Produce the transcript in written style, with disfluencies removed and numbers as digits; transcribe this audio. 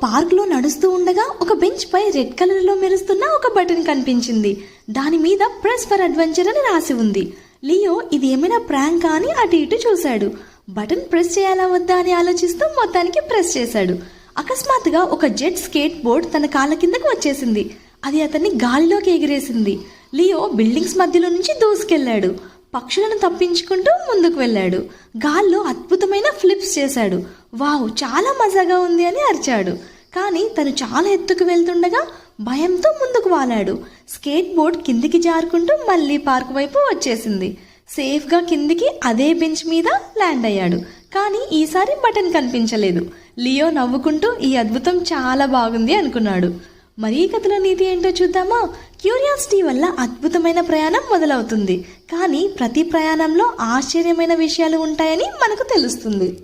Park లో నడుస్తూ ఉండగా ఒక బెంచ్ పై రెడ్ కలర్ లో మెరుస్తున్న ఒక బటన్ కనిపించింది. దాని మీద ప్రెస్ ఫర్ అడ్వెంచర్ అని రాసి ఉంది. లియో ఇది ఏమైనా ప్రాంక్ అని అటు ఇటు చూశాడు. బటన్ ప్రెస్ చేయాలా వద్దా అని ఆలోచిస్తూ మొత్తానికి ప్రెస్ చేశాడు. అకస్మాత్తుగా ఒక జెట్ స్కేట్ బోర్డ్ తన కాళ్ళ కిందకు వచ్చేసింది. అది అతన్ని గాలిలోకి ఎగిరేసింది. లియో బిల్డింగ్స్ మధ్యలో నుంచి దూసుకెళ్లాడు. పక్షులను తప్పించుకుంటూ ముందుకు వెళ్ళాడు. గాల్లో అద్భుతమైన ఫ్లిప్స్ చేశాడు. వావ్, చాలా మజాగా ఉంది అని అరిచాడు. కానీ తను చాలా ఎత్తుకు వెళ్తుండగా భయంతో ముందుకు వాలాడు. స్కేట్ బోర్డ్ కిందికి జారుకుంటూ మళ్ళీ పార్క్ వైపు వచ్చేసింది. సేఫ్గా కిందికి అదే బెంచ్ మీద ల్యాండ్ అయ్యాడు. కానీ ఈసారి బటన్ కనిపించలేదు. లియో నవ్వుకుంటూ ఈ అద్భుతం చాలా బాగుంది అనుకున్నాడు. మరి ఈ కథలో నీతి ఏంటో చూద్దామా? క్యూరియాసిటీ వల్ల అద్భుతమైన ప్రయాణం మొదలవుతుంది. కానీ ప్రతి ప్రయాణంలో ఆశ్చర్యమైన విషయాలు ఉంటాయని మనకు తెలుస్తుంది.